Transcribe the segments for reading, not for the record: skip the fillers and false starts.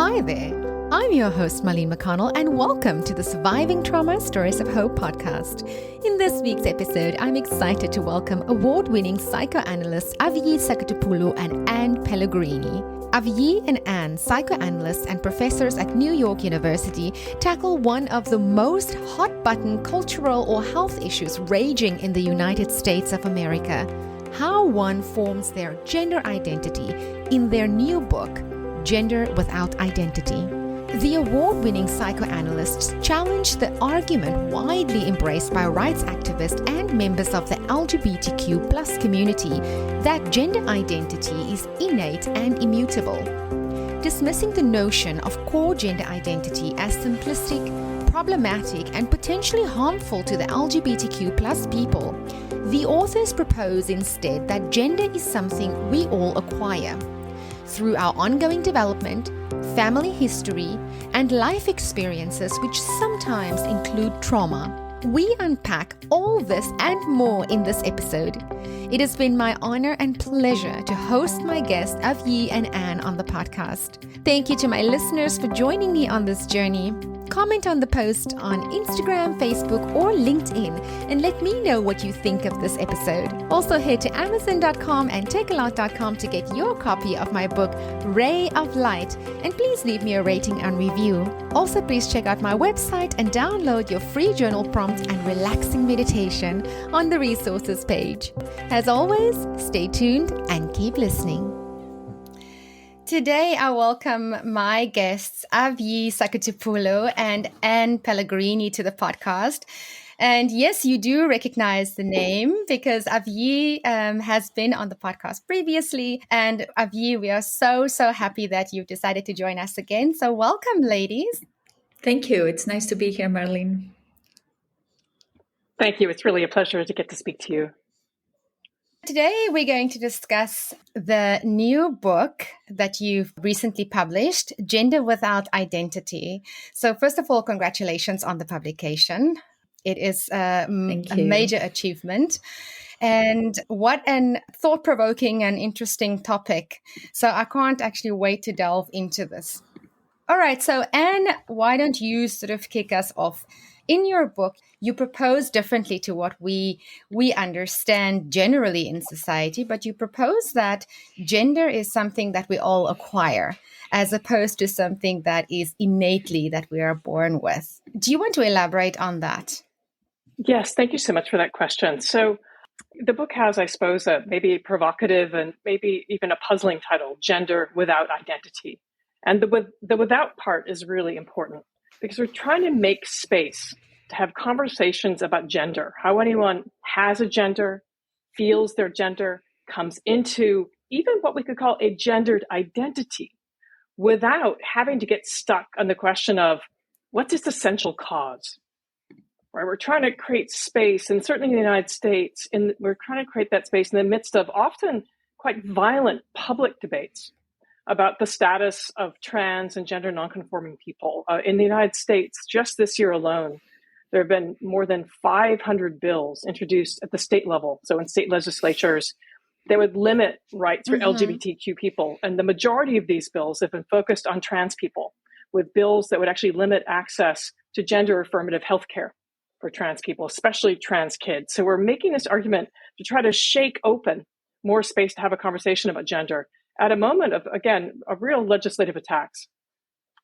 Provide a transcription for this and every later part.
Hi there. I'm your host, Marlene McConnell, and welcome to the Surviving Trauma Stories of Hope podcast. In this week's episode, I'm excited to welcome award-winning psychoanalysts Avgi Saketopoulou and Ann Pelligrini. Avgi and Ann, psychoanalysts and professors at New York University, tackle one of the most hot-button cultural or health issues raging in the United States of America: how one forms their gender identity in their new book, Gender Without Identity. The award-winning psychoanalysts challenge the argument widely embraced by rights activists and members of the LGBTQ+ community that gender identity is innate and immutable. Dismissing the notion of core gender identity as simplistic, problematic, and potentially harmful to the LGBTQ+ people, the authors propose instead that gender is something we all acquire through our ongoing development, family history, and life experiences, which sometimes include trauma. We unpack all this and more in this episode. It has been my honor and pleasure to host my guests Avgi and Ann on the podcast. Thank you to my listeners for joining me on this journey. Comment on the post on Instagram, Facebook, or LinkedIn and let me know what you think of this episode. Also head to Amazon.com and takealot.com to get your copy of my book, Ray of Light, and please leave me a rating and review. Also, please check out my website and download your free journal prompt and relaxing meditation on the resources page. As always, stay tuned and keep listening. Today, I welcome my guests, Avgi Saketopoulou and Ann Pelligrini, to the podcast. And yes, you do recognize the name because Avgi has been on the podcast previously. And Avgi, we are so happy that you've decided to join us again. So welcome, ladies. Thank you. It's nice to be here, Marlene. Thank you. It's really a pleasure to get to speak to you. Today, we're going to discuss the new book that you've recently published, Gender Without Identity. So first of all, congratulations on the publication. It is a major achievement. And what an thought-provoking and interesting topic. So I can't actually wait to delve into this. All right. So Ann, why don't you sort of kick us off? In your book, you propose differently to what we understand generally in society, but you propose that gender is something that we all acquire, as opposed to something that is innately that we are born with. Do you want to elaborate on that? Yes, thank you so much for that question. So the book has, I suppose, maybe a provocative and maybe even a puzzling title, Gender Without Identity. And the without part is really important, because we're trying to make space to have conversations about gender, how anyone has a gender, feels their gender, comes into even what we could call a gendered identity, without having to get stuck on the question of what's its essential cause. Right? We're trying to create space, and certainly in the United States, we're trying to create that space in the midst of often quite violent public debates about the status of trans and gender nonconforming people. In the United States, just this year alone, there have been more than 500 bills introduced at the state level. So in state legislatures, they would limit rights for LGBTQ people. And the majority of these bills have been focused on trans people, with bills that would actually limit access to gender affirmative healthcare for trans people, especially trans kids. So we're making this argument to try to shake open more space to have a conversation about gender at a moment of, again, a real legislative attacks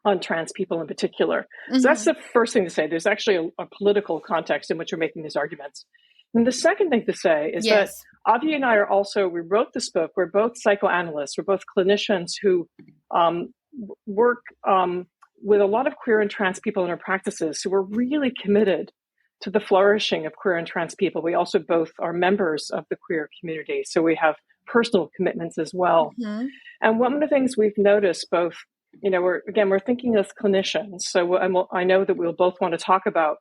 on trans people in particular. So that's the first thing to say. There's actually a political context in which we're making these arguments. And the second thing to say is that Avgi and I we wrote this book. We're both psychoanalysts. We're both clinicians who work with a lot of queer and trans people in our practices. So we're really committed to the flourishing of queer and trans people. We also both are members of the queer community. So we have personal commitments as well. And one of the things we've noticed both, we're thinking as clinicians. So I know that we'll both want to talk about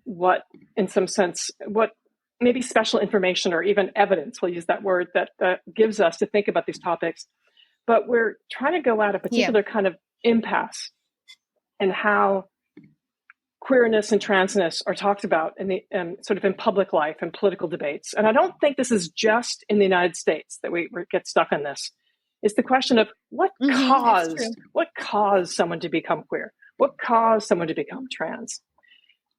what maybe special information or even evidence, we'll use that word, that gives us to think about these topics. But we're trying to go at a particular kind of impasse in how queerness and transness are talked about in sort of in public life and political debates. And I don't think this is just in the United States that we get stuck on this. It's the question of what caused someone to become queer? What caused someone to become trans?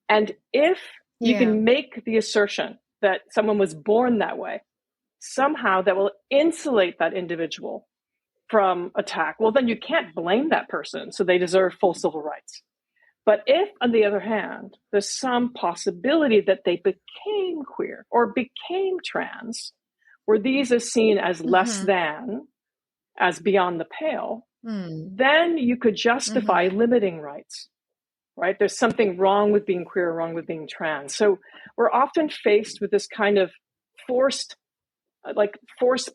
And if you can make the assertion that someone was born that way, somehow that will insulate that individual from attack, well, then you can't blame that person. So they deserve full civil rights. But if, on the other hand, there's some possibility that they became queer or became trans, where these are seen as less than, as beyond the pale, then you could justify limiting rights, right? There's something wrong with being queer, wrong with being trans. So we're often faced with this kind of forced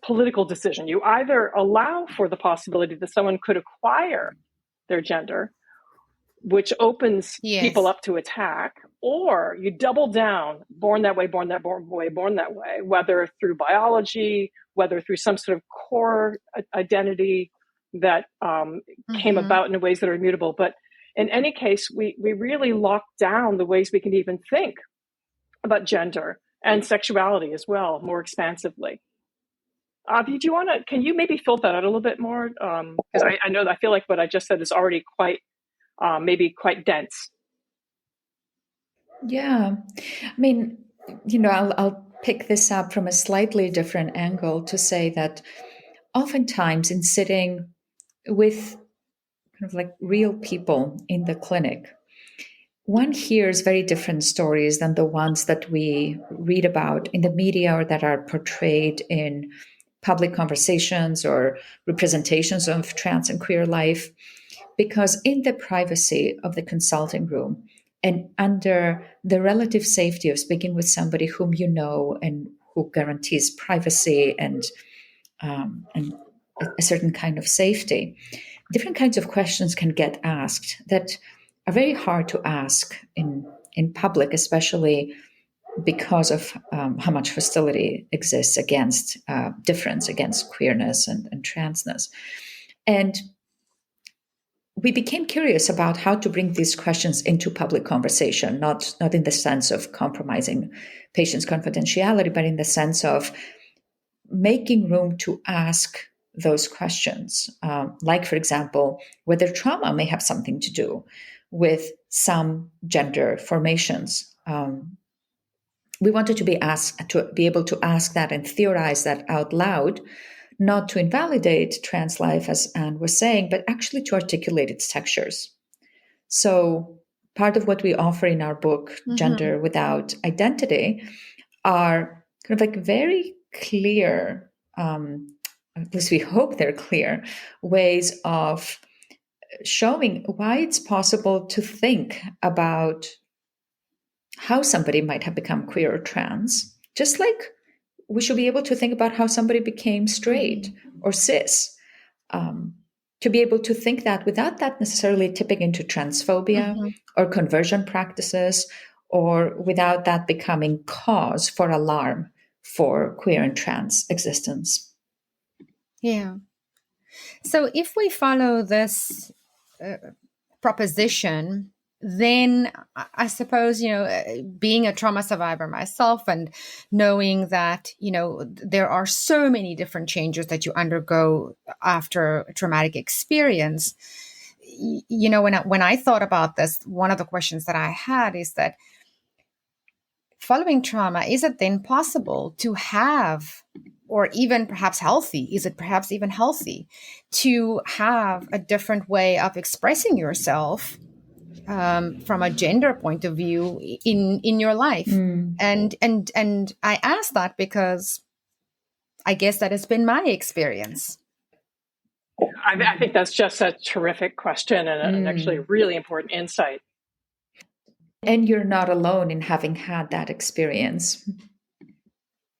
political decision. You either allow for the possibility that someone could acquire their gender, which opens people up to attack, or you double down, born that way, born that way, whether through biology, whether through some sort of core identity that came about in ways that are immutable. But in any case, we really lock down the ways we can even think about gender and sexuality as well, more expansively. Avgi, can you maybe fill that out a little bit more? Because I feel like what I just said is already maybe quite dense. Yeah. I mean, I'll pick this up from a slightly different angle to say that oftentimes in sitting with kind of like real people in the clinic, one hears very different stories than the ones that we read about in the media or that are portrayed in public conversations or representations of trans and queer life. Because in the privacy of the consulting room and under the relative safety of speaking with somebody whom you know and who guarantees privacy and a certain kind of safety, different kinds of questions can get asked that are very hard to ask in public, especially because of how much hostility exists against difference, against queerness and transness. And we became curious about how to bring these questions into public conversation, not in the sense of compromising patients' confidentiality, but in the sense of making room to ask those questions. Like, for example, whether trauma may have something to do with some gender formations. We wanted to be able to ask that and theorize that out loud, not to invalidate trans life, as Anne was saying, but actually to articulate its textures. So part of what we offer in our book, Gender Without Identity, are kind of like very clear, at least we hope they're clear, ways of showing why it's possible to think about how somebody might have become queer or trans, just like we should be able to think about how somebody became straight or cis, to be able to think that without that necessarily tipping into transphobia or conversion practices, or without that becoming cause for alarm for queer and trans existence. Yeah. So if we follow this proposition, then I suppose, being a trauma survivor myself and knowing that, there are so many different changes that you undergo after a traumatic experience, when I thought about this, one of the questions that I had is that following trauma, is it then possible to have, or even perhaps healthy, is it perhaps even healthy to have a different way of expressing yourself from a gender point of view in your life? And I ask that because I guess that has been my experience. I think that's just a terrific question and actually a really important insight. And you're not alone in having had that experience.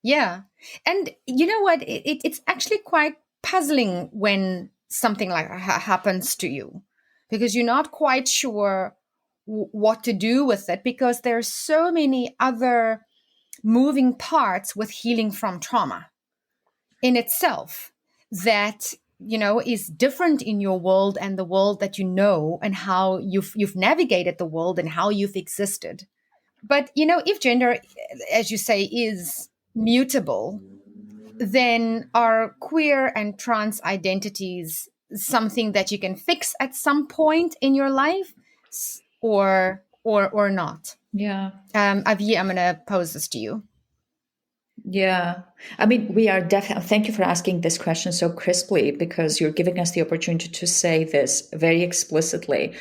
Yeah. And you know what? It's actually quite puzzling when something like that happens to you, because you're not quite sure what to do with it, because there's so many other moving parts with healing from trauma in itself that, is different in your world and the world that and how you've navigated the world and how you've existed. But, if gender, as you say, is mutable, then are queer and trans identities something that you can fix at some point in your life, or not? Yeah. Avgi, I'm going to pose this to you. Yeah. I mean, we are definitely, thank you for asking this question so crisply, because you're giving us the opportunity to say this very explicitly.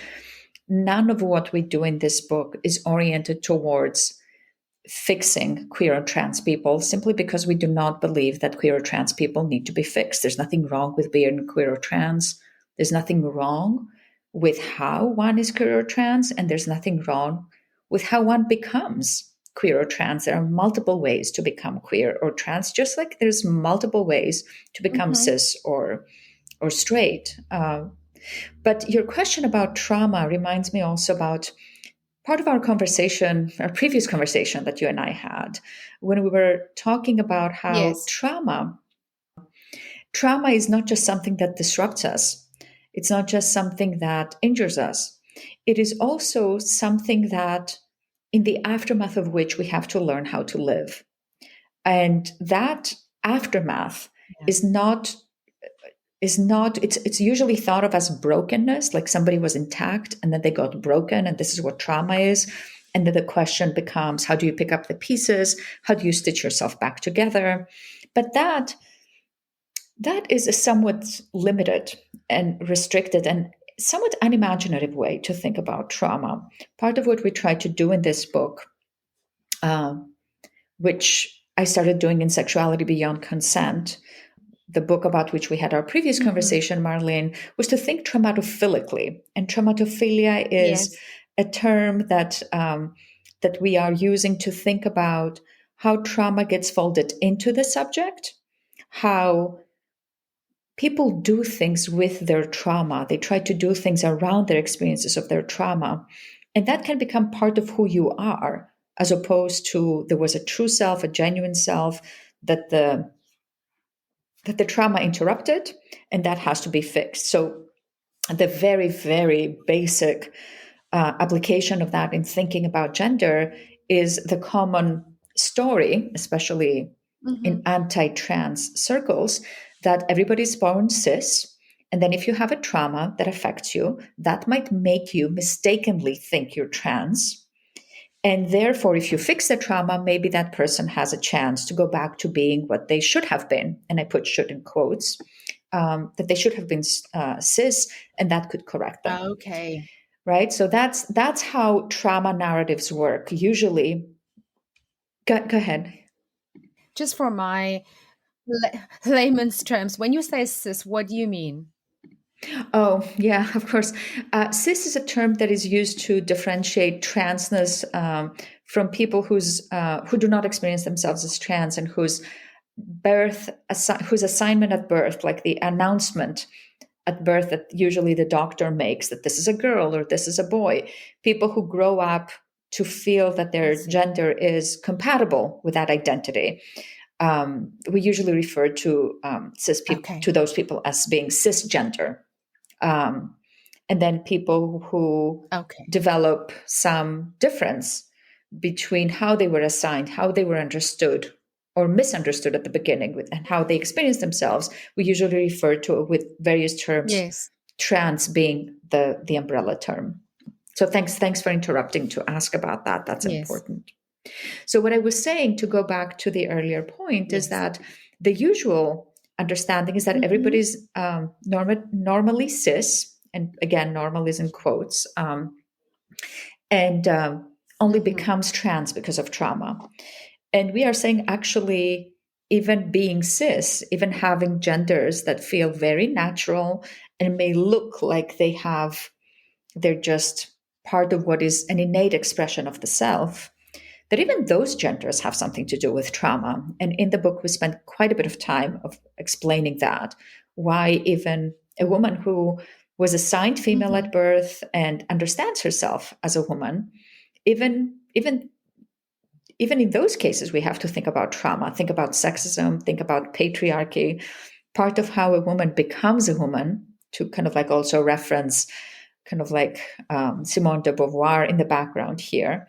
None of what we do in this book is oriented towards fixing queer or trans people, simply because we do not believe that queer or trans people need to be fixed. There's nothing wrong with being queer or trans. There's nothing wrong with how one is queer or trans, and there's nothing wrong with how one becomes queer or trans. There are multiple ways to become queer or trans, just like there's multiple ways to become cis or straight. But your question about trauma reminds me also about part of our conversation, our previous conversation that you and I had, when we were talking about how trauma is not just something that disrupts us. It's not just something that injures us. It is also something that, in the aftermath of which, we have to learn how to live. And that aftermath is not, it's usually thought of as brokenness, like somebody was intact and then they got broken, and this is what trauma is. And then the question becomes, how do you pick up the pieces? How do you stitch yourself back together? But that is a somewhat limited and restricted and somewhat unimaginative way to think about trauma. Part of what we try to do in this book, which I started doing in Sexuality Beyond Consent, the book about which we had our previous conversation, Marlene, was to think traumatophilically. And traumatophilia is a term that that we are using to think about how trauma gets folded into the subject, how people do things with their trauma. They try to do things around their experiences of their trauma. And that can become part of who you are, as opposed to there was a true self, a genuine self that the trauma interrupted, and that has to be fixed. So the very, very basic application of that in thinking about gender is the common story, especially in anti-trans circles, that everybody's born cis. And then if you have a trauma that affects you, that might make you mistakenly think you're trans. And therefore, if you fix the trauma, maybe that person has a chance to go back to being what they should have been. And I put should in quotes, that they should have been cis, and that could correct them. Okay. Right? So that's how trauma narratives work. Usually, go ahead. Just for my layman's terms, when you say cis, what do you mean? Oh, yeah, of course. Cis is a term that is used to differentiate transness from people who do not experience themselves as trans, and whose assignment at birth, like the announcement at birth that usually the doctor makes, that this is a girl or this is a boy. People who grow up to feel that their gender is compatible with that identity. We usually refer to cis people, to those people, as being cisgender. And then people who develop some difference between how they were assigned, how they were understood or misunderstood at the beginning, and how they experience themselves, we usually refer to with various terms, trans being the umbrella term. So thanks for interrupting to ask about that. That's important. So what I was saying, to go back to the earlier point, is that the usual understanding is that everybody's normally cis, and again, normal is in quotes, and only becomes trans because of trauma. And we are saying, actually, even being cis, even having genders that feel very natural and may look like they're just part of what is an innate expression of the self, that even those genders have something to do with trauma. And in the book, we spent quite a bit of time of explaining that, why even a woman who was assigned female at birth and understands herself as a woman, even in those cases, we have to think about trauma, think about sexism, think about patriarchy. Part of how a woman becomes a woman, to kind of like also reference kind of like Simone de Beauvoir in the background here,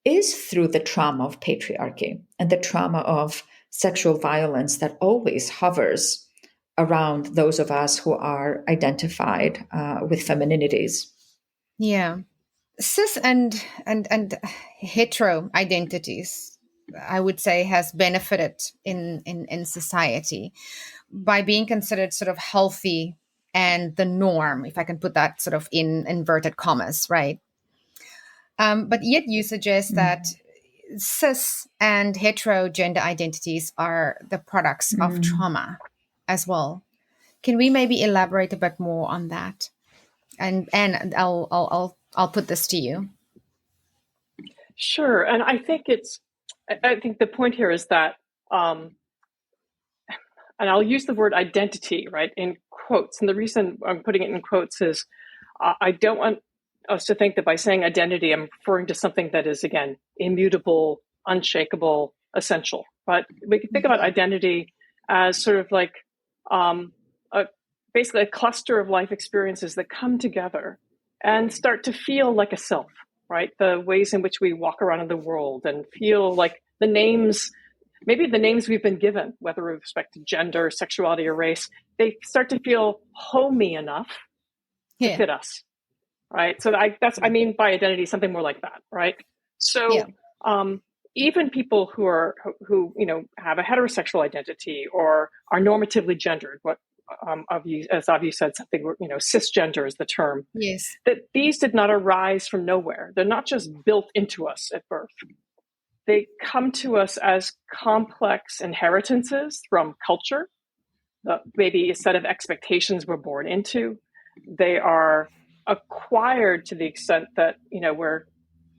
is through the trauma of patriarchy and the trauma of sexual violence that always hovers around those of us who are identified with femininities. Yeah. Cis and hetero identities, I would say, has benefited in society by being considered sort of healthy and the norm, if I can put that sort of in inverted commas, right? But yet you suggest that cis and hetero gender identities are the products of trauma as well. Can we maybe elaborate a bit more on that? And I'll put this to you. Sure. And I think the point here is that, and I'll use the word identity, right, in quotes. And the reason I'm putting it in quotes is I don't want us to think that by saying identity, I'm referring to something that is, again, immutable, unshakable, essential. But we can think about identity as sort of like basically a cluster of life experiences that come together and start to feel like a self, right? The ways in which we walk around in the world and feel like the names, maybe the names we've been given, whether with respect to gender, sexuality, or race, they start to feel homey enough to fit us, right? So I mean by identity, something more like that, right? So even people who have a heterosexual identity or are normatively gendered, as Avgi said, something, cisgender is the term. Yes. That these did not arise from nowhere. They're not just built into us at birth. They come to us as complex inheritances from culture, maybe a set of expectations we're born into. They are acquired to the extent that, where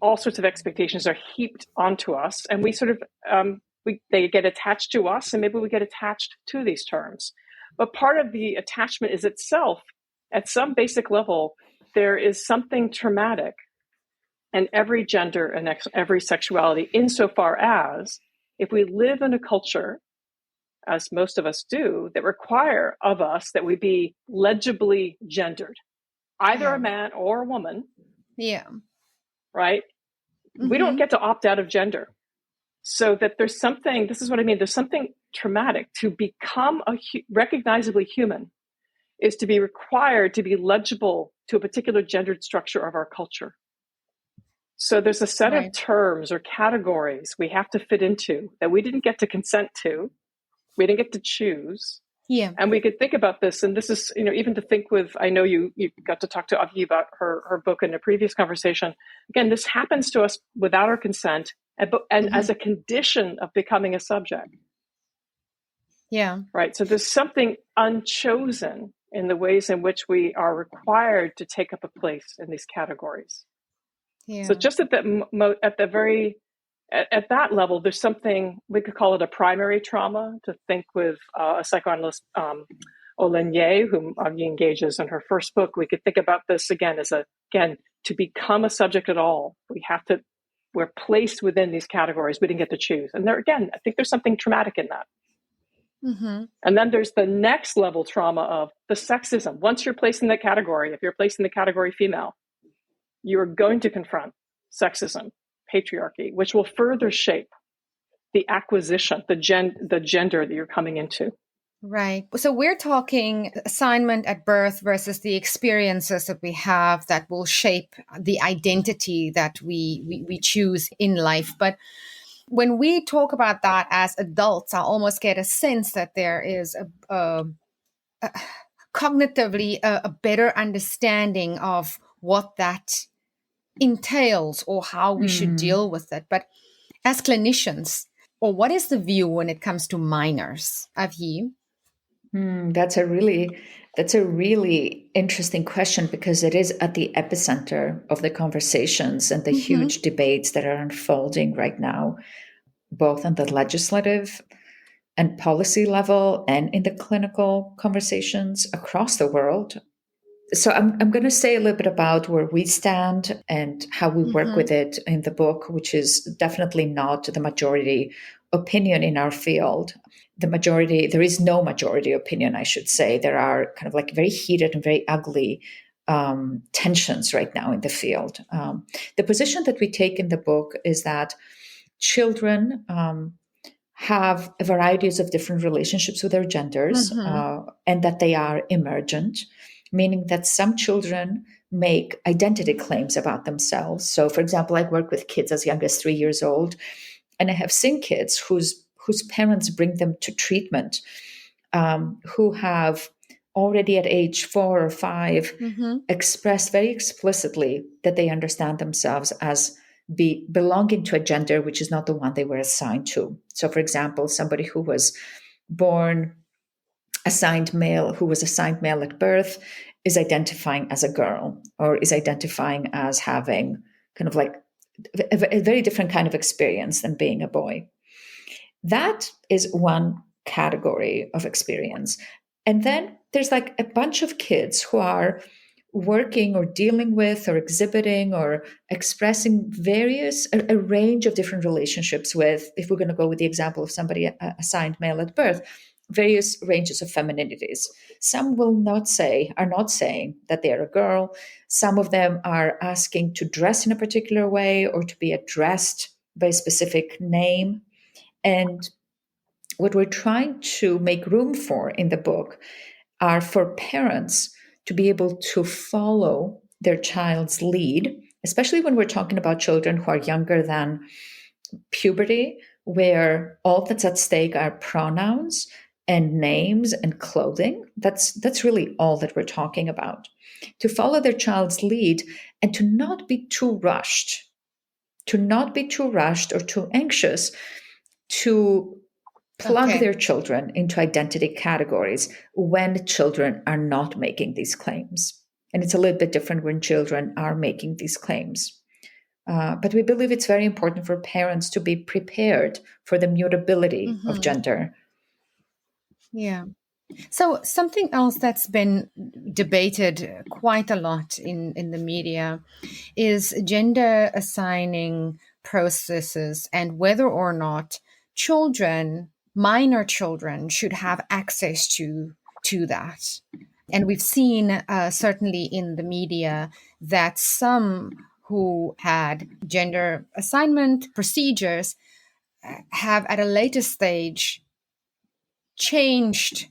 all sorts of expectations are heaped onto us, and we sort of, they get attached to us, and maybe we get attached to these terms. But part of the attachment is itself, at some basic level, there is something traumatic in every gender and every sexuality, insofar as if we live in a culture, as most of us do, that require of us that we be legibly gendered, either a man or a woman. Yeah. Right? Mm-hmm. We don't get to opt out of gender. So that there's something, this is what I mean, there's something traumatic. To become recognizably human is to be required to be legible to a particular gendered structure of our culture. So there's a set of terms or categories we have to fit into that we didn't get to consent to, we didn't get to choose. Yeah. And we could think about this, and this is, even to think with, I know you got to talk to Avgi about her book in a previous conversation. Again, this happens to us without our consent and as a condition of becoming a subject. Yeah. Right. So there's something unchosen in the ways in which we are required to take up a place in these categories. Yeah. So just at that level, there's something, we could call it a primary trauma, to think with a psychoanalyst, Olenier, whom Avgi engages in her first book. We could think about this again as to become a subject at all, we're placed within these categories. We didn't get to choose. And there, again, I think there's something traumatic in that. Mm-hmm. And then there's the next level trauma of the sexism. Once you're placed in that category, if you're placed in the category female, you're going to confront sexism, patriarchy, which will further shape the acquisition, the gender that you're coming into. Right. So we're talking assignment at birth versus the experiences that we have that will shape the identity that we choose in life. But when we talk about that as adults, I almost get a sense that there is cognitively a better understanding of what that entails or how we should deal with it. But as clinicians, or what is the view when it comes to minors? Avgi? That's a really interesting question, because it is at the epicenter of the conversations and the huge debates that are unfolding right now, both on the legislative and policy level and in the clinical conversations across the world. So I'm going to say a little bit about where we stand and how we work with it in the book, which is definitely not the majority opinion in our field. There is no majority opinion, I should say. There are kind of like very heated and very ugly tensions right now in the field. The position that we take in the book is that children have varieties of different relationships with their genders, and that they are emergent, meaning that some children make identity claims about themselves. So, for example, I work with kids as young as 3 years old, and I have seen kids whose parents bring them to treatment, who have already at age 4 or 5 expressed very explicitly that they understand themselves as belonging to a gender which is not the one they were assigned to. So, for example, somebody who was born assigned male, who was assigned male at birth, is identifying as a girl, or is identifying as having kind of like a very different kind of experience than being a boy. That is one category of experience. And then there's like a bunch of kids who are working or dealing with or exhibiting or expressing a range of different relationships with, if we're going to go with the example of somebody assigned male at birth, various ranges of femininities. Some are not saying that they're a girl. Some of them are asking to dress in a particular way or to be addressed by a specific name. And what we're trying to make room for in the book are for parents to be able to follow their child's lead, especially when we're talking about children who are younger than puberty, where all that's at stake are pronouns and names and clothing. That's really all that we're talking about. To follow their child's lead and to not be too rushed or too anxious to plug their children into identity categories when children are not making these claims. And it's a little bit different when children are making these claims. But we believe it's very important for parents to be prepared for the mutability of gender. Yeah. So something else that's been debated quite a lot in the media is gender assigning processes and whether or not minor children should have access to that. And we've seen certainly in the media that some who had gender assignment procedures have at a later stage changed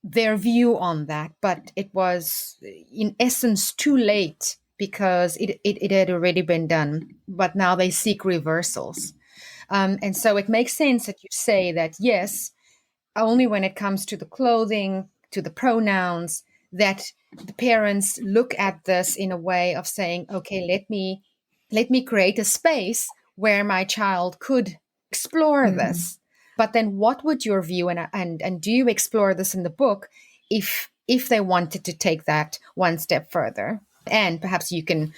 their view on that, but it was in essence too late because it had already been done, but now they seek reversals. And so it makes sense that you say that, yes, only when it comes to the clothing, to the pronouns, that the parents look at this in a way of saying, okay, let me create a space where my child could explore this. But then what would your view, and do you explore this in the book, if they wanted to take that one step further? And perhaps you can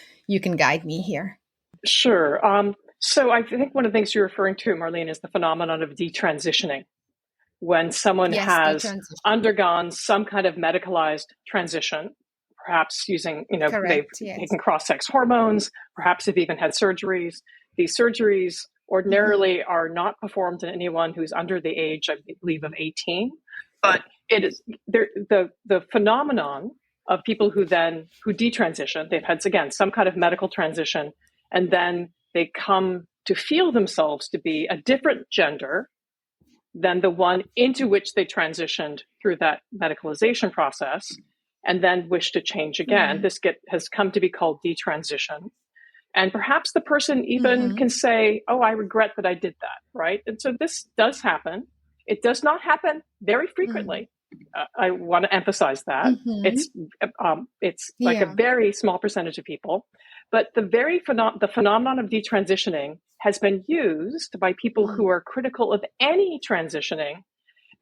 guide me here. Sure. So I think one of the things you're referring to, Marlene, is the phenomenon of detransitioning. When someone has undergone some kind of medicalized transition, perhaps using, they've taken cross-sex hormones, perhaps they've even had surgeries. These surgeries ordinarily are not performed in anyone who's under the age, I believe, of 18. But it is the phenomenon of people who detransition. They've had, again, some kind of medical transition, and then they come to feel themselves to be a different gender than the one into which they transitioned through that medicalization process, and then wish to change again. This has come to be called detransition. And perhaps the person even can say, oh, I regret that I did that, right? And so this does happen. It does not happen very frequently. I want to emphasize that. It's like a very small percentage of people. But the phenomenon of detransitioning has been used by people who are critical of any transitioning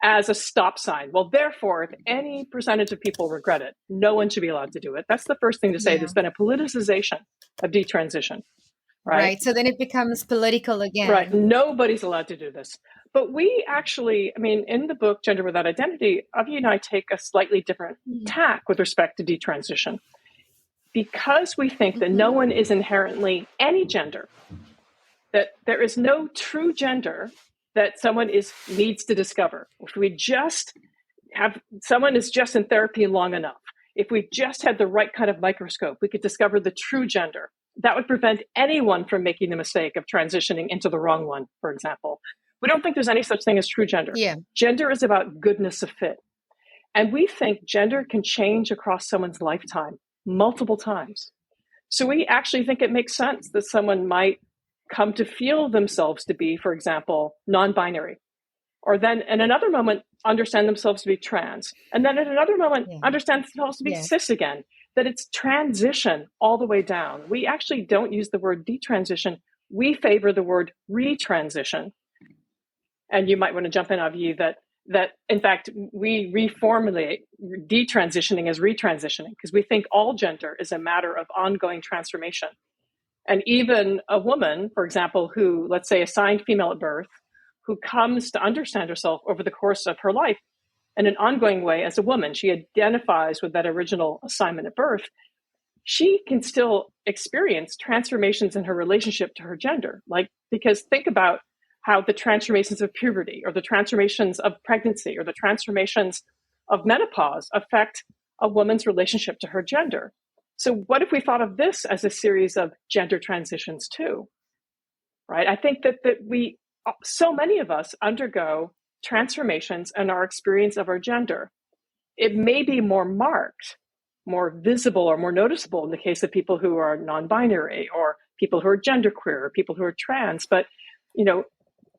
as a stop sign. Well, therefore, if any percentage of people regret it, no one should be allowed to do it. That's the first thing to say. There's been a politicization of detransition. Right. So then it becomes political again. Right. Nobody's allowed to do this. But we actually, in the book, Gender Without Identity, Avgi and I take a slightly different tack with respect to detransition. Because we think that no one is inherently any gender, that there is no true gender that someone needs to discover. If we just someone is just in therapy long enough, if we just had the right kind of microscope, we could discover the true gender. That would prevent anyone from making the mistake of transitioning into the wrong one, for example. We don't think there's any such thing as true gender. Yeah. Gender is about goodness of fit. And we think gender can change across someone's lifetime multiple times. So we actually think it makes sense that someone might come to feel themselves to be, for example, non-binary, or then in another moment understand themselves to be trans, and then in another moment understand themselves to be cis again, that it's transition all the way down. We actually don't use the word detransition. We favor the word retransition. And you might want to jump in, Avgi, that in fact, we reformulate detransitioning as retransitioning, because we think all gender is a matter of ongoing transformation. And even a woman, for example, who, let's say, assigned female at birth, who comes to understand herself over the course of her life in an ongoing way as a woman, she identifies with that original assignment at birth, she can still experience transformations in her relationship to her gender. Because think about how the transformations of puberty or the transformations of pregnancy or the transformations of menopause affect a woman's relationship to her gender. So what if we thought of this as a series of gender transitions too, right? I think that so many of us undergo transformations in our experience of our gender. It may be more marked, more visible, or more noticeable in the case of people who are non-binary or people who are genderqueer or people who are trans. But,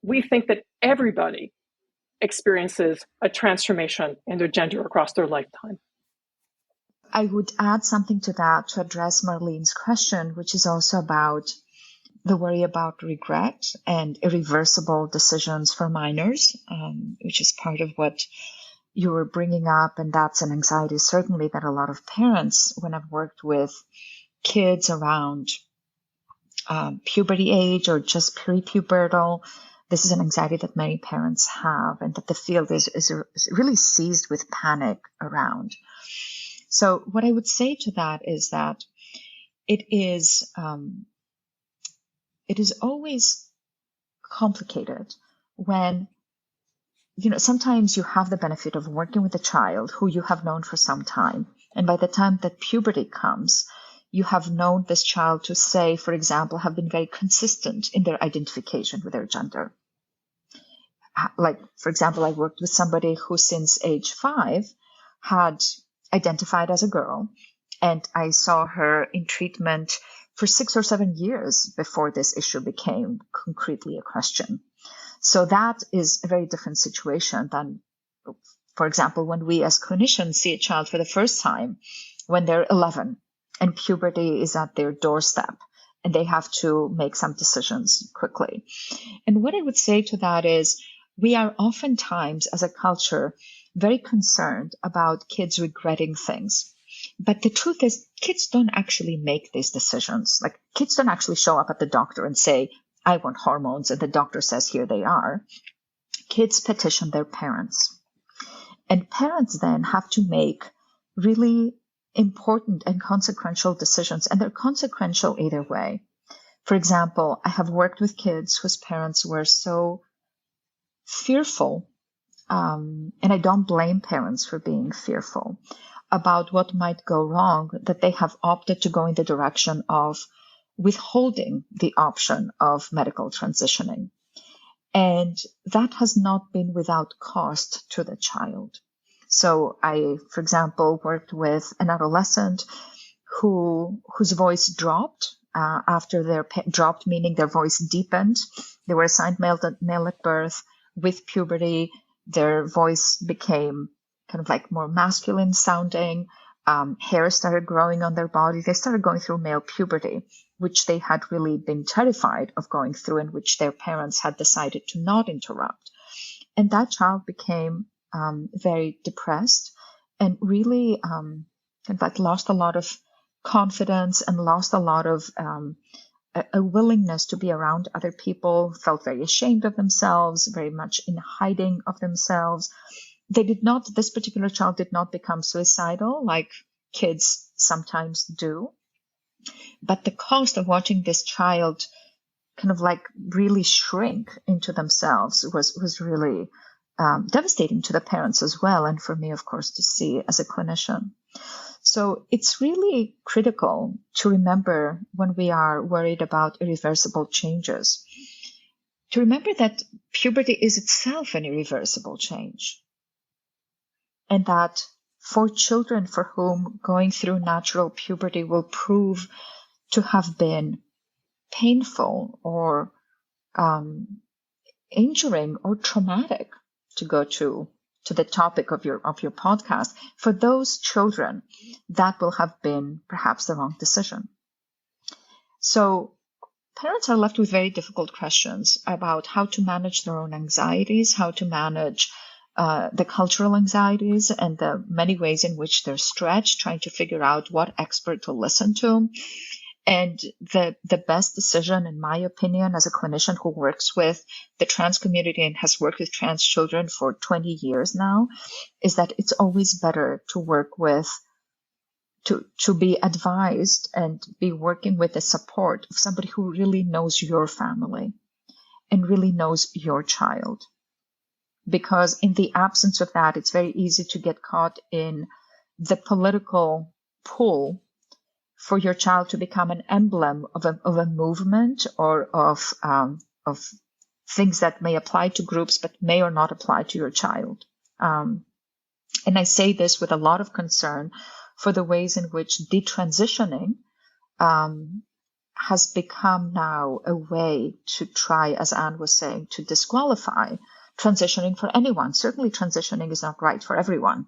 we think that everybody experiences a transformation in their gender across their lifetime. I would add something to that to address Marlene's question, which is also about the worry about regret and irreversible decisions for minors, which is part of what you were bringing up. And that's an anxiety, certainly, that a lot of parents, when I've worked with kids around puberty age or just prepubertal, this is an anxiety that many parents have and that the field is really seized with panic around. So what I would say to that is that it is always complicated when, sometimes you have the benefit of working with a child who you have known for some time. And by the time that puberty comes, you have known this child to say, for example, have been very consistent in their identification with their gender. Like, for example, I worked with somebody who since age 5 had identified as a girl, and I saw her in treatment for 6 or 7 years before this issue became concretely a question. So that is a very different situation than, for example, when we as clinicians see a child for the first time when they're 11 and puberty is at their doorstep and they have to make some decisions quickly. And what I would say to that is we are oftentimes as a culture very concerned about kids regretting things. But the truth is, kids don't actually make these decisions. Like, kids don't actually show up at the doctor and say, I want hormones, and the doctor says, here they are. Kids petition their parents. And parents then have to make really important and consequential decisions, and they're consequential either way. For example, I have worked with kids whose parents were so fearful, and I don't blame parents for being fearful about what might go wrong, that they have opted to go in the direction of withholding the option of medical transitioning. And that has not been without cost to the child. So I, for example, worked with an adolescent whose voice dropped after dropped, meaning their voice deepened. They were assigned male at birth. With puberty, their voice became kind of like more masculine sounding. Hair started growing on their body. They started going through male puberty, which they had really been terrified of going through and which their parents had decided to not interrupt. And that child became very depressed and really kind of like lost a lot of confidence and lost a lot of a willingness to be around other people, felt very ashamed of themselves, very much in hiding of themselves. This particular child did not become suicidal like kids sometimes do. But the cost of watching this child kind of like really shrink into themselves was really devastating to the parents as well. And for me, of course, to see as a clinician. So it's really critical to remember when we are worried about irreversible changes to remember that puberty is itself an irreversible change. And that for children for whom going through natural puberty will prove to have been painful or injuring or traumatic, to go to the topic of your podcast, for those children, that will have been perhaps the wrong decision. So parents are left with very difficult questions about how to manage their own anxieties, how to manage the cultural anxieties and the many ways in which they're stretched, trying to figure out what expert to listen to. And the best decision, in my opinion, as a clinician who works with the trans community and has worked with trans children for 20 years now, is that it's always better to work with, to be advised and be working with the support of somebody who really knows your family and really knows your child. Because in the absence of that, it's very easy to get caught in the political pull for your child to become an emblem of a movement or of things that may apply to groups but may or not apply to your child. And I say this with a lot of concern for the ways in which detransitioning has become now a way to try, as Anne was saying, to disqualify transitioning for anyone. Certainly transitioning is not right for everyone.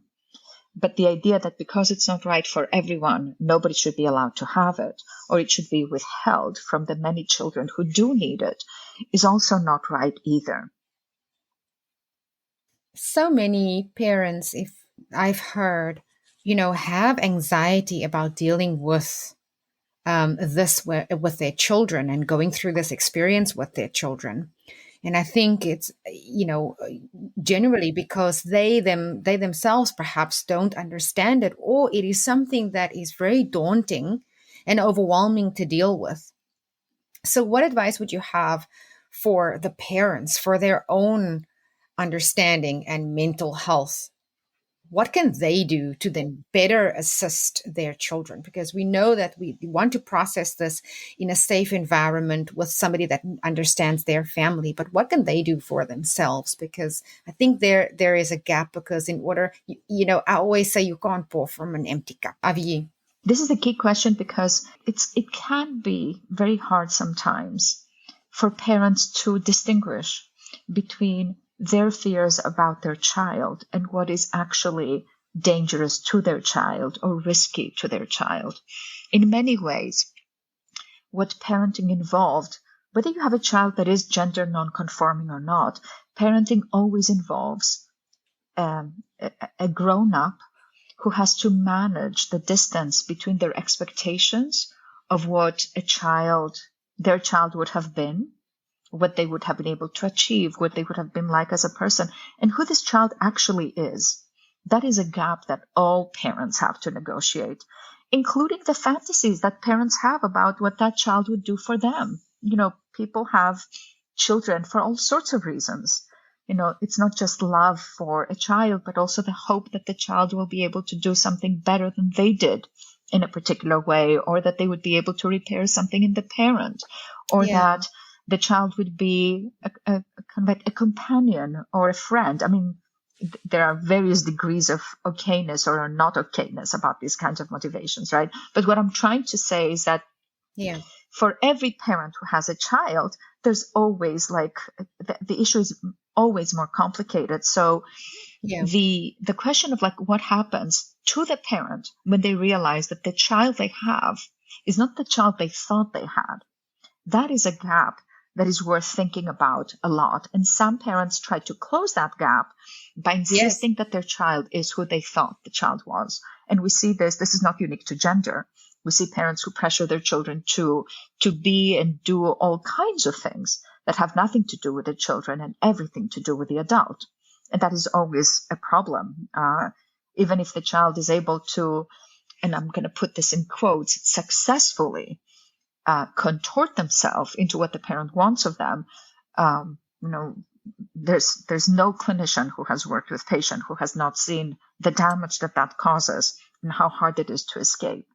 But the idea that because it's not right for everyone, nobody should be allowed to have it, or it should be withheld from the many children who do need it, is also not right either. So many parents, if I've heard, have anxiety about dealing with this with their children and going through this experience with their children. And I think it's, generally because they themselves perhaps don't understand it, or it is something that is very daunting and overwhelming to deal with. So what advice would you have for the parents, for their own understanding and mental health? What can they do to then better assist their children? Because we know that we want to process this in a safe environment with somebody that understands their family. But what can they do for themselves? Because I think there is a gap, because in order, I always say you can't pour from an empty cup. Avgi. This is a key question, because it can be very hard sometimes for parents to distinguish between their fears about their child and what is actually dangerous to their child or risky to their child. In many ways, what parenting involved, whether you have a child that is gender nonconforming or not, parenting always involves a grown-up who has to manage the distance between their expectations of what their child would have been, what they would have been able to achieve, what they would have been like as a person, and who this child actually is. That is a gap that all parents have to negotiate, including the fantasies that parents have about what that child would do for them. People have children for all sorts of reasons. It's not just love for a child, but also the hope that the child will be able to do something better than they did in a particular way, or that they would be able to repair something in the parent, or that the child would be a companion or a friend. I mean, there are various degrees of okayness or not okayness about these kinds of motivations, right? But what I'm trying to say is that for every parent who has a child, there's always the issue is always more complicated. So the question of what happens to the parent when they realize that the child they have is not the child they thought they had, that is a gap that is worth thinking about a lot. And some parents try to close that gap by insisting that their child is who they thought the child was. And we see this is not unique to gender. We see parents who pressure their children to be and do all kinds of things that have nothing to do with the children and everything to do with the adult. And that is always a problem. Even if the child is able to, and I'm going to put this in quotes, successfully contort themselves into what the parent wants of them, there's no clinician who has worked with patient who has not seen the damage that causes and how hard it is to escape.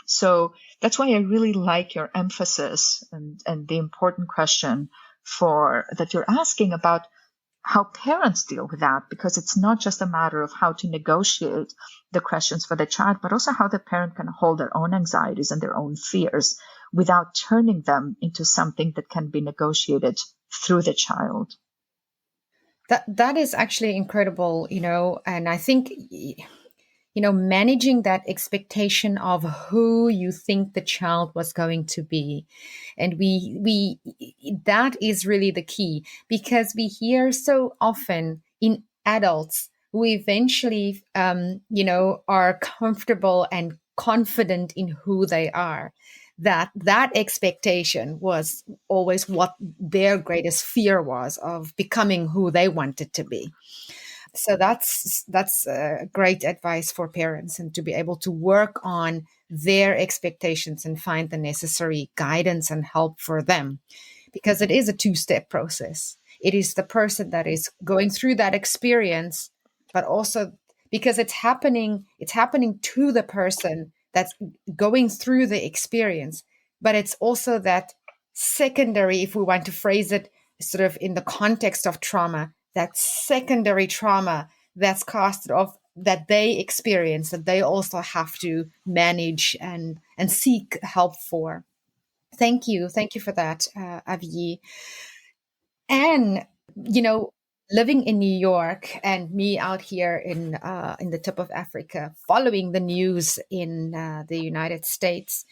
So that's why I really like your emphasis and the important question that you're asking about how parents deal with that, because it's not just a matter of how to negotiate the questions for the child, but also how the parent can hold their own anxieties and their own fears without turning them into something that can be negotiated through the child. That is actually incredible, and I think, managing that expectation of who you think the child was going to be. And we that is really the key, because we hear so often in adults who eventually, are comfortable and confident in who they are, that expectation was always what their greatest fear was, of becoming who they wanted to be. So that's great advice for parents, and to be able to work on their expectations and find the necessary guidance and help for them, because it is a two-step process. It is the person that is going through that experience, but also because it's happening to the person that's going through the experience, but it's also that secondary, if we want to phrase it sort of in the context of trauma, that secondary trauma that's casted off, that they experience, that they also have to manage and seek help for. Thank you for that, Avgi. And living in New York and me out here in the tip of Africa, following the news in the United States,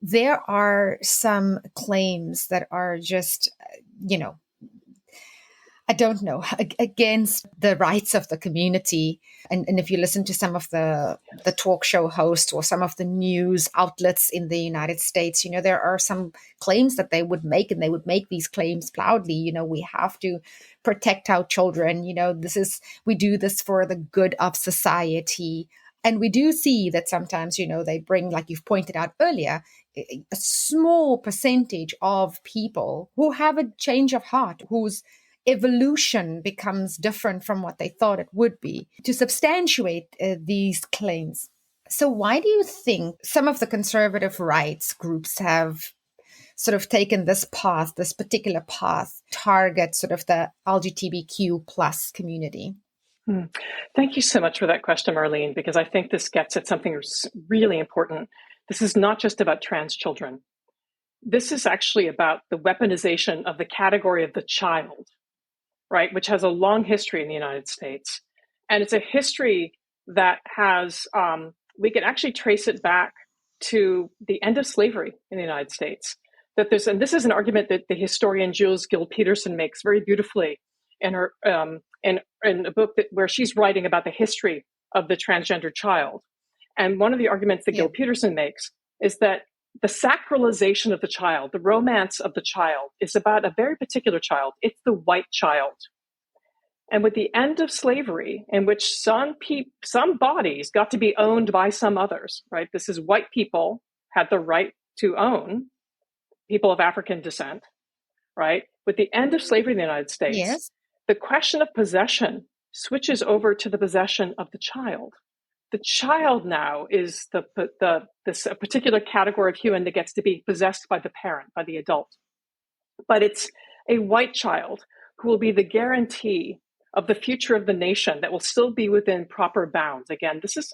there are some claims that are just, I don't know, against the rights of the community. And if you listen to some of the talk show hosts or some of the news outlets in the United States, there are some claims that they would make, and they would make these claims proudly. We have to protect our children. We do this for the good of society. And we do see that sometimes, they bring, like you've pointed out earlier, a small percentage of people who have a change of heart, whose evolution becomes different from what they thought it would be, to substantiate these claims. So why do you think some of the conservative rights groups have sort of taken this particular path, target sort of the LGBTQ plus community? Thank you so much for that question, Marlene, because I think this gets at something really important. This is not just about trans children. This is actually about the weaponization of the category of the child, right, which has a long history in the United States. And it's a history that has, we can actually trace it back to the end of slavery in the United States. And this is an argument that the historian Jules Gill-Peterson makes very beautifully in her in a book where she's writing about the history of the transgender child. And one of the arguments that Gill-Peterson makes is that the sacralization of the child, the romance of the child, is about a very particular child. It's the white child. And with the end of slavery, in which some bodies got to be owned by some others, right? This is white people had the right to own people of African descent, right? With the end of slavery in the United States, the question of possession switches over to the possession of the child. The child now is this particular category of human that gets to be possessed by the parent, by the adult. But it's a white child who will be the guarantee of the future of the nation that will still be within proper bounds. Again, this is,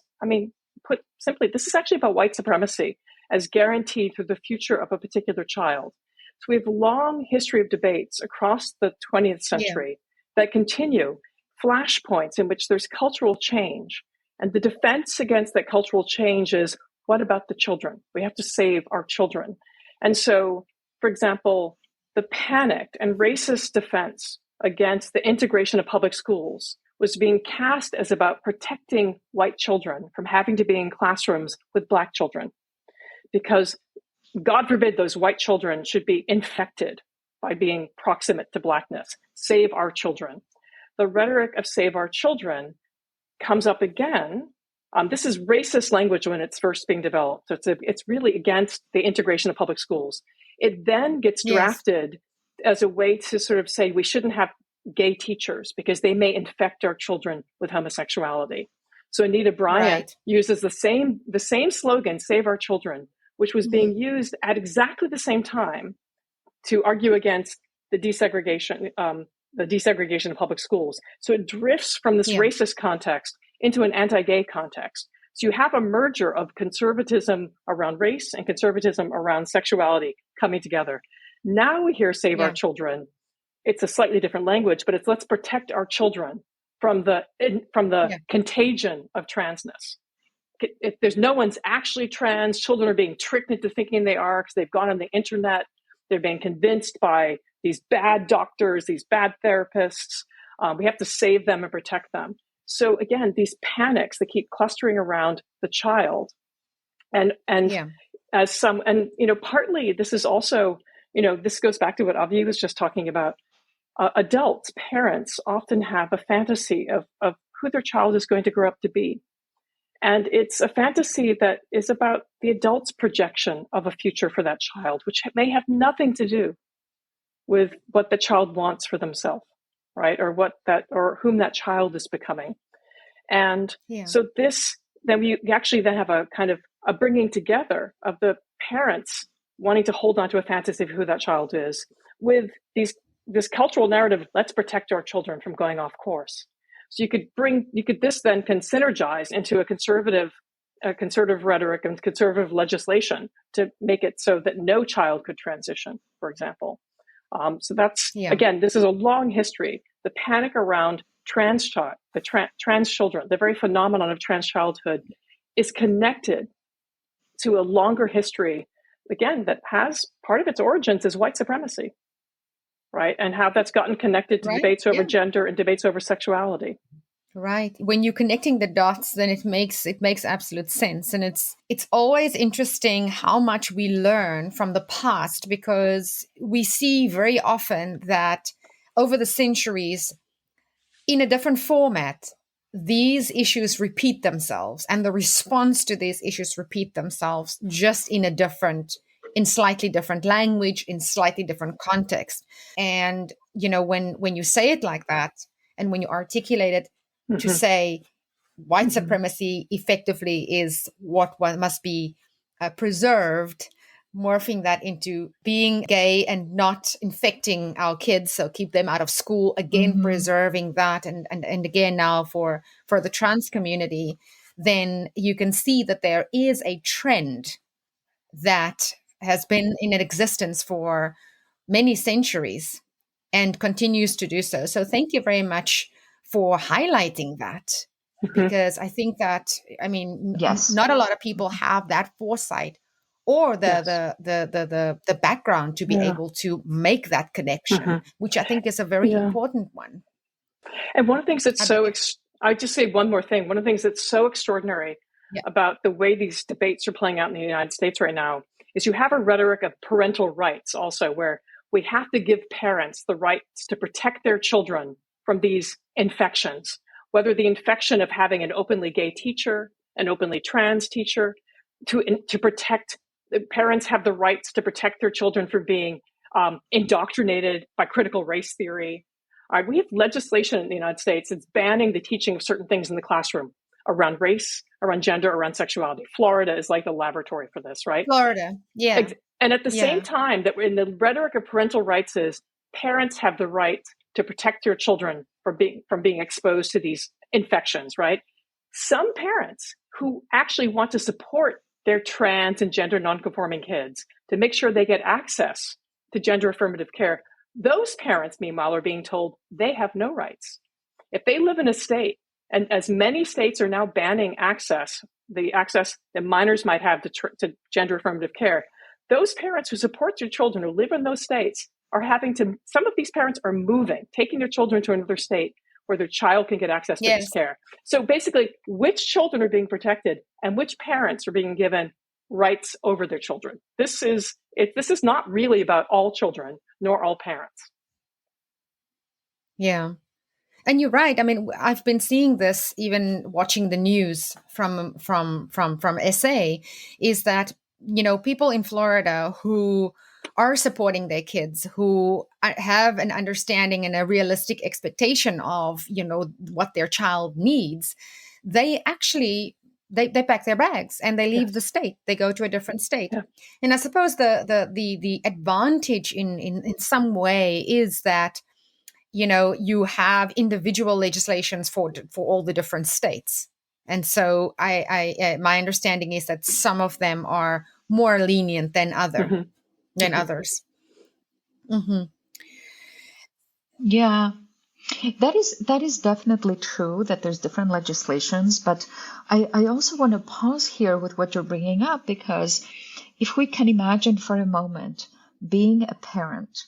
put simply, this is actually about white supremacy as guaranteed through the future of a particular child. So we have a long history of debates across the 20th century that continue, flashpoints in which there's cultural change. And the defense against that cultural change is, what about the children? We have to save our children. And so, for example, the panicked and racist defense against the integration of public schools was being cast as about protecting white children from having to be in classrooms with Black children. Because God forbid those white children should be infected by being proximate to Blackness. Save our children. The rhetoric of save our children comes up again. This is racist language when it's first being developed. So it's really against the integration of public schools. It then gets drafted as a way to sort of say we shouldn't have gay teachers because they may infect our children with homosexuality. So Anita Bryant uses the same slogan, save our children, which was being used at exactly the same time to argue against the desegregation of public schools. So it drifts from this racist context into an anti-gay context. So you have a merger of conservatism around race and conservatism around sexuality coming together. Now we hear Save Our Children. It's a slightly different language, but it's let's protect our children from the contagion of transness. If there's no one's actually trans, children are being tricked into thinking they are because they've gone on the internet. They're being convinced by these bad doctors, these bad therapists. We have to save them and protect them. So again, these panics that keep clustering around the child, and partly this is also, this goes back to what Avgi was just talking about. Adults, parents often have a fantasy of who their child is going to grow up to be. And it's a fantasy that is about the adult's projection of a future for that child, which may have nothing to do with what the child wants for themselves, right? Or whom that child is becoming. And so then we actually then have a kind of a bringing together of the parents wanting to hold on to a fantasy of who that child is with this cultural narrative, let's protect our children from going off course. So this then can synergize into a conservative rhetoric and conservative legislation to make it so that no child could transition, for example. So that's, again, this is a long history. The panic around trans children, the very phenomenon of trans childhood is connected to a longer history, again, that has part of its origins is white supremacy, right? And how that's gotten connected to debates over gender and debates over sexuality. Right. When you're connecting the dots, then it makes absolute sense. And it's always interesting how much we learn from the past, because we see very often that over the centuries, in a different format, these issues repeat themselves, and the response to these issues repeat themselves, just in slightly different language, in slightly different context. And, when you say it like that, and when you articulate it, to say white supremacy effectively is what must be preserved, morphing that into being gay and not infecting our kids, so keep them out of school, again, preserving that. And again, now for the trans community, then you can see that there is a trend that has been in existence for many centuries and continues to do so. So thank you very much for highlighting that, because I think that, not a lot of people have that foresight or the background to be able to make that connection, which I think is a very important one. And one of the things that's I just say one more thing. One of the things that's so extraordinary about the way these debates are playing out in the United States right now is you have a rhetoric of parental rights also, where we have to give parents the rights to protect their children from these infections, whether the infection of having an openly gay teacher, an openly trans teacher, to protect, parents have the rights to protect their children from being indoctrinated by critical race theory. We have legislation in the United States that's banning the teaching of certain things in the classroom around race, around gender, around sexuality. Florida is like the laboratory for this, right? Florida, yeah. And at the same time that in the rhetoric of parental rights is parents have the right to protect their children from being exposed to these infections, right? Some parents who actually want to support their trans and gender nonconforming kids to make sure they get access to gender affirmative care, those parents, meanwhile, are being told they have no rights. If they live in a state, and as many states are now banning the access that minors might have to gender affirmative care, those parents who support their children who live in those states are some of these parents are taking their children to another state where their child can get access to this care. So basically, which children are being protected and which parents are being given rights over their children? This is not really about all children nor all parents. Yeah. And you're right. I've been seeing this even watching the news from SA, is that, people in Florida who are supporting their kids, who have an understanding and a realistic expectation of, what their child needs, they actually they pack their bags and they leave the state. They go to a different state. Yeah. And I suppose the advantage in some way is that, you have individual legislations for all the different states. And so my understanding is that some of them are more lenient than others. Mm-hmm. Yeah. That is definitely true that there's different legislations, but I also want to pause here with what you're bringing up, because if we can imagine for a moment being a parent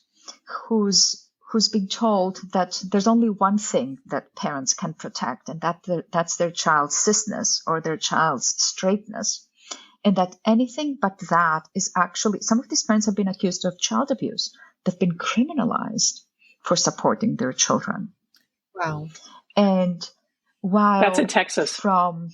who's being told that there's only one thing that parents can protect, and that's their child's cisness or their child's straightness, and that anything but that is actually, some of these parents have been accused of child abuse. They've been criminalized for supporting their children. Wow. And while that's in Texas, from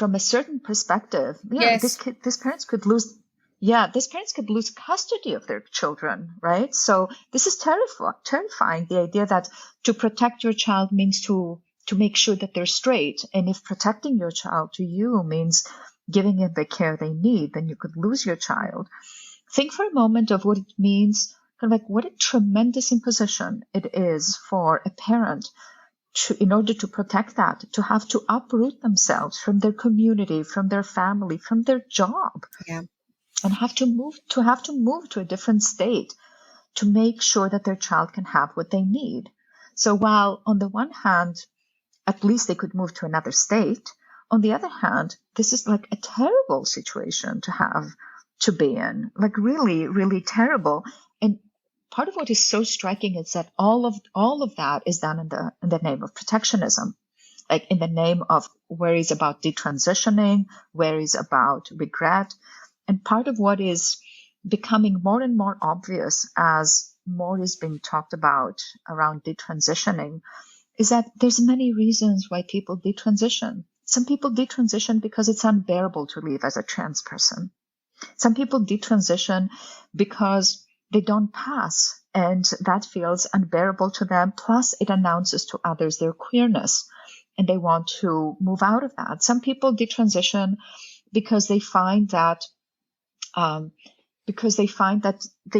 a certain perspective, yes, these parents could lose custody of their children, right? So this is terrifying, the idea that to protect your child means to make sure that they're straight. And if protecting your child to you means giving them the care they need, then you could lose your child. Think for a moment of what it means, kind of like what a tremendous imposition it is for a parent to, in order to protect that, to have to uproot themselves from their community, from their family, from their job, and have to move to a different state to make sure that their child can have what they need. So while on the one hand, at least they could move to another state, on the other hand, this is like a terrible situation to be in, like really, really terrible. And part of what is so striking is that all of that is done in the name of protectionism, like in the name of worries about detransitioning, worries about regret. And part of what is becoming more and more obvious as more is being talked about around detransitioning is that there's many reasons why people detransition. Some people detransition because it's unbearable to live as a trans person. Some people detransition because they don't pass, and that feels unbearable to them. Plus, it announces to others their queerness, and they want to move out of that. Some people detransition because they find that they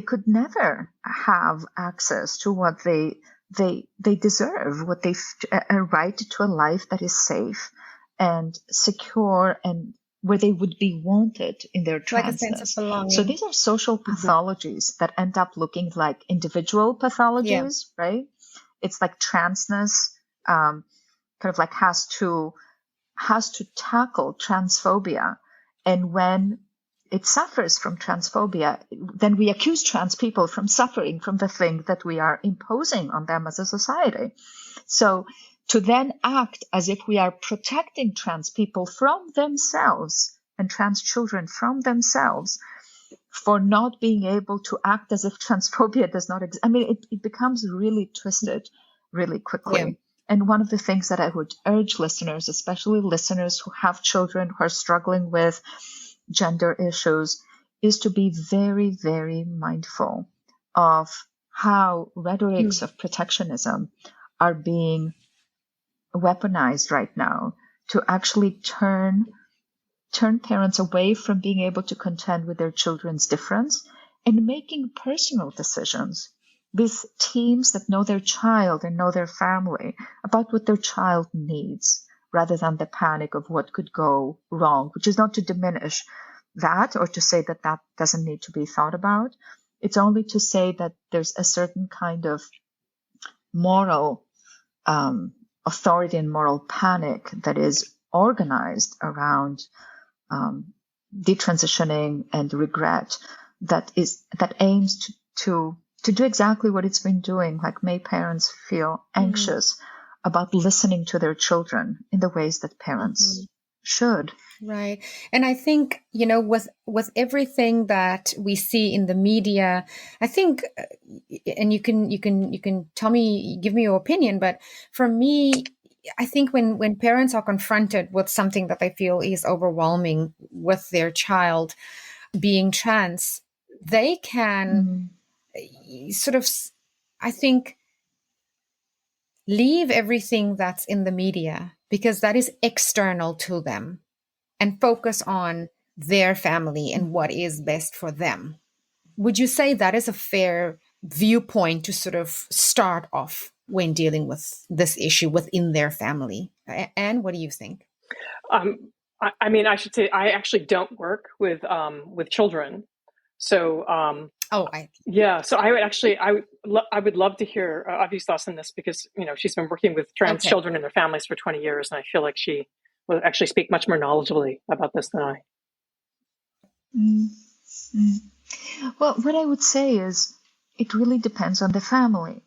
could never have access to what they deserve, a right to a life that is safe and secure, and where they would be wanted in their transness. Like a sense of belonging. So these are social pathologies that end up looking like individual pathologies, right? It's like transness kind of like has to tackle transphobia. And when it suffers from transphobia, then we accuse trans people from suffering from the thing that we are imposing on them as a society. So to then act as if we are protecting trans people from themselves and trans children from themselves for not being able to act as if transphobia does not exist. I mean, it becomes really twisted really quickly. Yeah. And one of the things that I would urge listeners, especially listeners who have children who are struggling with gender issues, is to be very, very mindful of how rhetorics of protectionism are being weaponized right now to actually turn parents away from being able to contend with their children's difference and making personal decisions with teams that know their child and know their family about what their child needs, rather than the panic of what could go wrong, which is not to diminish that or to say that doesn't need to be thought about. It's only to say that there's a certain kind of moral authority and moral panic that is organized around detransitioning and regret that aims to do exactly what it's been doing, like make parents feel anxious about listening to their children in the ways that parents should. Right. And I think, with everything that we see in the media, I think, and you can tell me, give me your opinion, but for me, I think when parents are confronted with something that they feel is overwhelming with their child being trans, they can sort of, I think, leave everything that's in the media because that is external to them, and focus on their family and what is best for them. Would you say that is a fair viewpoint to sort of start off when dealing with this issue within their family? Anne, what do you think? I should say I actually don't work with children. So, so I would love to hear Avgi's thoughts on this, because, she's been working with trans children and their families for 20 years. And I feel like she will actually speak much more knowledgeably about this than I. Mm-hmm. Well, what I would say is it really depends on the family.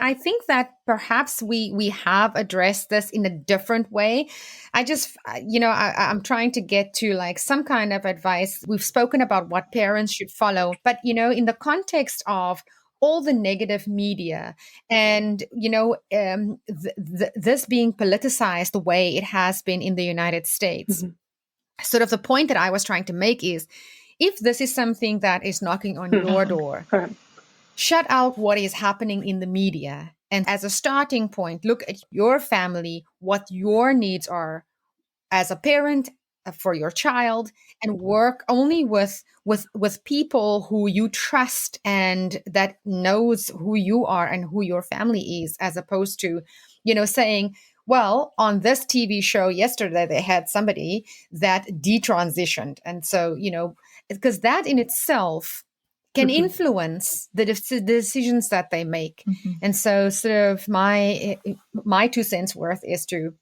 I think that perhaps we have addressed this in a different way. I'm trying to get to like some kind of advice. We've spoken about what parents should follow, but, in the context of all the negative media and, this being politicized the way it has been in the United States, sort of the point that I was trying to make is, if this is something that is knocking on your door, shut out what is happening in the media. And as a starting point, look at your family, what your needs are as a parent for your child, and work only with people who you trust and that knows who you are and who your family is, as opposed to, saying, well, on this TV show yesterday, they had somebody that detransitioned. And so, because that in itself can influence the decisions that they make. And so sort of my 2 cents worth is to,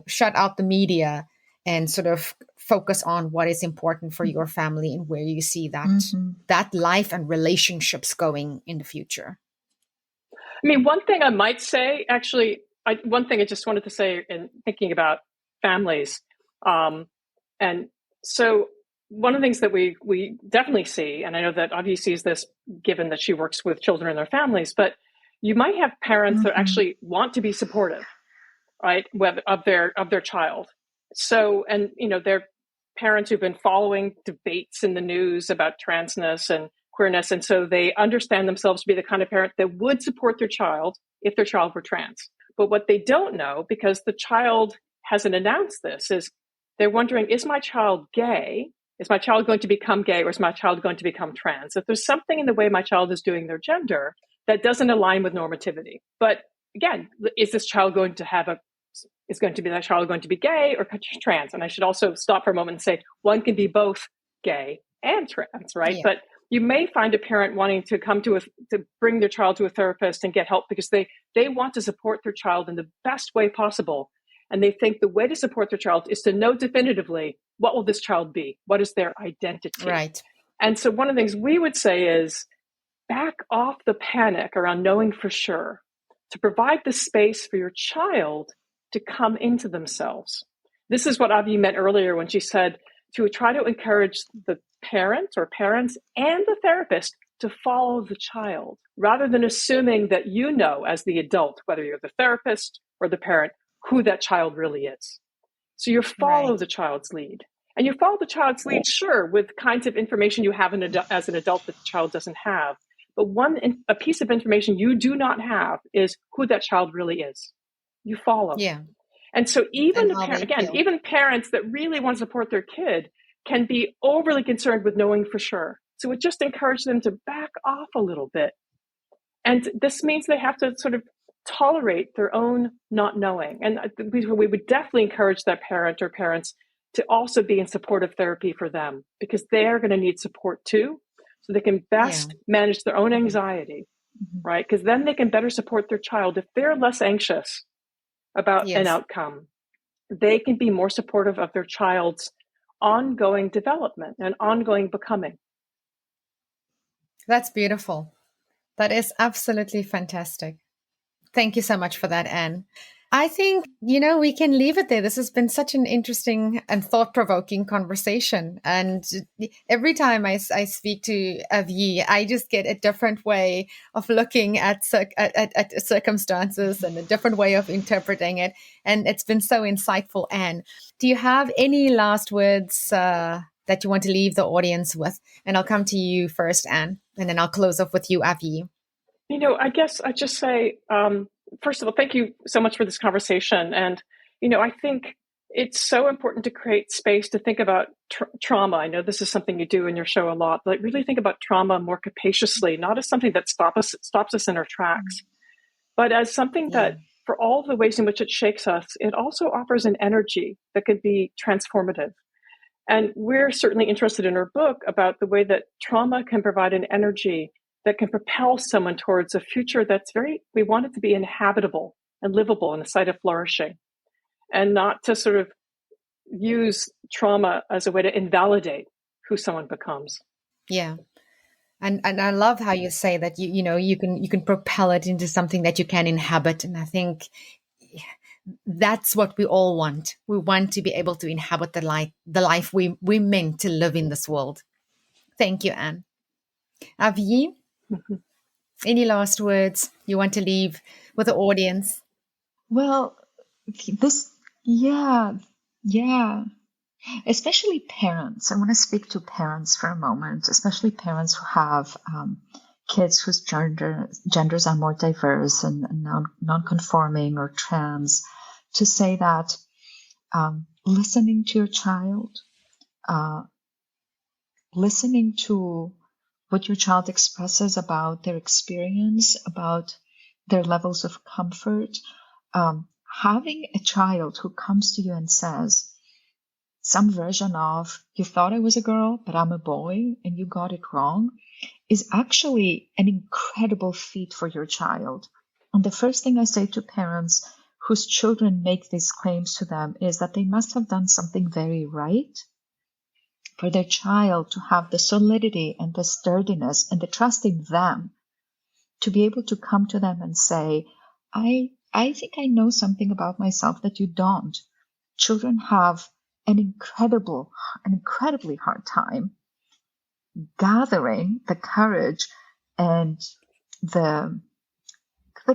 shut out the media and sort of focus on what is important for your family and where you see that life and relationships going in the future. I mean, one thing I might say, actually, one thing I just wanted to say in thinking about families. And so one of the things that we definitely see, and I know that Avgi sees this given that she works with children and their families, but you might have parents that actually want to be supportive, right, of their child. So, and, they're parents who've been following debates in the news about transness and queerness. And so they understand themselves to be the kind of parent that would support their child if their child were trans. But what they don't know, because the child hasn't announced this, is they're wondering, is my child gay? Is my child going to become gay, or is my child going to become trans? If there's something in the way my child is doing their gender that doesn't align with normativity. But again, is that child going to be gay or trans? And I should also stop for a moment and say, one can be both gay and trans, right? Yeah. But you may find a parent wanting to come to bring their child to a therapist and get help because they want to support their child in the best way possible. And they think the way to support their child is to know definitively, what will this child be? What is their identity? Right. And so one of the things we would say is back off the panic around knowing for sure, to provide the space for your child to come into themselves. This is what Avgi meant earlier when she said to try to encourage the parent or parents and the therapist to follow the child, rather than assuming that as the adult, whether you're the therapist or the parent, who that child really is. So you follow the child's lead. And you follow the child's lead, sure, with kinds of information you have as an adult that the child doesn't have. But a piece of information you do not have is who that child really is. You follow. Yeah. And so even parents that really want to support their kid can be overly concerned with knowing for sure. So it just encourages them to back off a little bit. And this means they have to sort of tolerate their own not knowing. And we would definitely encourage that parent or parents to also be in supportive therapy for them, because they are going to need support too, so they can best manage their own anxiety, right? Because then they can better support their child. If they're less anxious about an outcome, they can be more supportive of their child's ongoing development and ongoing becoming. That's beautiful. That is absolutely fantastic. Thank you so much for that, Anne. I think, we can leave it there. This has been such an interesting and thought-provoking conversation. And every time I speak to Avgi, I just get a different way of looking at circumstances and a different way of interpreting it. And it's been so insightful, Anne. Do you have any last words that you want to leave the audience with? And I'll come to you first, Anne, and then I'll close off with you, Avgi. I guess I just say, first of all, thank you so much for this conversation. And, I think it's so important to create space to think about trauma. I know this is something you do in your show a lot, but really think about trauma more capaciously, not as something that stops us in our tracks, but as something that, for all the ways in which it shakes us, it also offers an energy that could be transformative. And we're certainly interested in our book about the way that trauma can provide an energy that can propel someone towards a future we want it to be inhabitable and livable in a site of flourishing, and not to sort of use trauma as a way to invalidate who someone becomes. Yeah. And I love how you say that you can propel it into something that you can inhabit. And I think that's what we all want. We want to be able to inhabit the life we meant to live in this world. Thank you, Anne. Avgi, any last words you want to leave with the audience? Well, especially parents. I want to speak to parents for a moment, especially parents who have kids whose genders are more diverse and non-conforming or trans, to say that listening to your child, listening to what your child expresses about their experience, about their levels of comfort, having a child who comes to you and says some version of, you thought I was a girl, but I'm a boy and you got it wrong, is actually an incredible feat for your child. And the first thing I say to parents whose children make these claims to them is that they must have done something very right for their child to have the solidity and the sturdiness and the trust in them to be able to come to them and say, I think I know something about myself that you don't. Children have an incredibly hard time gathering the courage, and the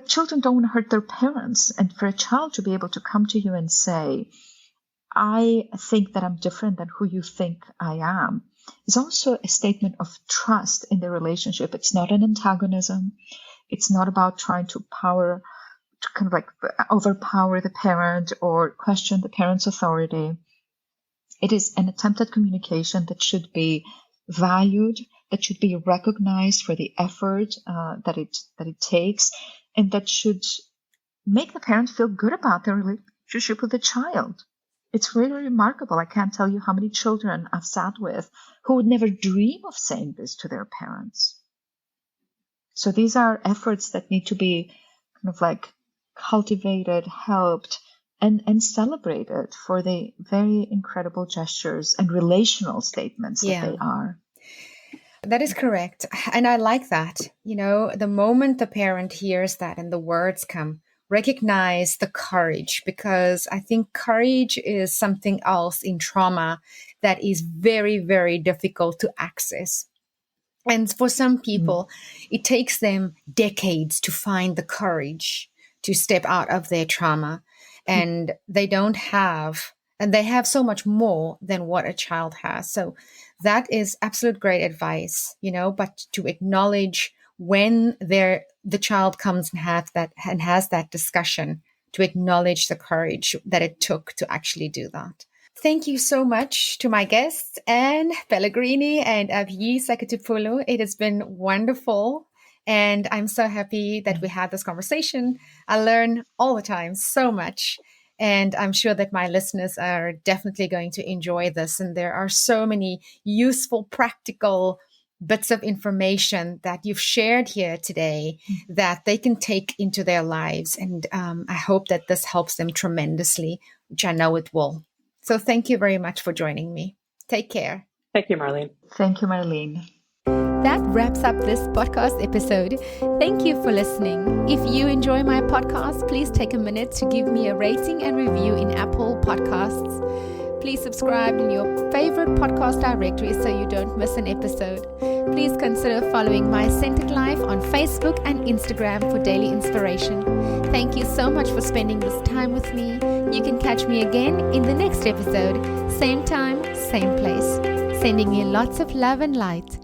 children don't want to hurt their parents. And for a child to be able to come to you and say, I think that I'm different than who you think I am, is also a statement of trust in the relationship. It's not an antagonism. It's not about trying to kind of like overpower the parent or question the parent's authority. It is an attempt at communication that should be valued, that should be recognized for the effort that it takes, and that should make the parent feel good about their relationship with the child. It's really remarkable. I can't tell you how many children I've sat with who would never dream of saying this to their parents. So these are efforts that need to be kind of like cultivated, helped, and celebrated for the very incredible gestures and relational statements that they are. That is correct. And I like that. The moment the parent hears that and the words come, recognize the courage, because I think courage is something else in trauma that is very, very difficult to access. And for some people, it takes them decades to find the courage to step out of their trauma. And they have so much more than what a child has. So that is absolute great advice, but to acknowledge when the child comes and has that discussion, to acknowledge the courage that it took to actually do that. Thank you so much to my guests, Anne Pelligrini and Avgi Saketopoulou. It has been wonderful. And I'm so happy that we had this conversation. I learn all the time so much. And I'm sure that my listeners are definitely going to enjoy this. And there are so many useful, practical bits of information that you've shared here today that they can take into their lives. And I hope that this helps them tremendously, which I know it will. So thank you very much for joining me. Take care. Thank you, Marlene. Thank you, Marlene. That wraps up this podcast episode. Thank you for listening. If you enjoy my podcast, please take a minute to give me a rating and review in Apple Podcasts. Please subscribe in your favorite podcast directory so you don't miss an episode. Please consider following My Centered Life on Facebook and Instagram for daily inspiration. Thank you so much for spending this time with me. You can catch me again in the next episode. Same time, same place. Sending you lots of love and light.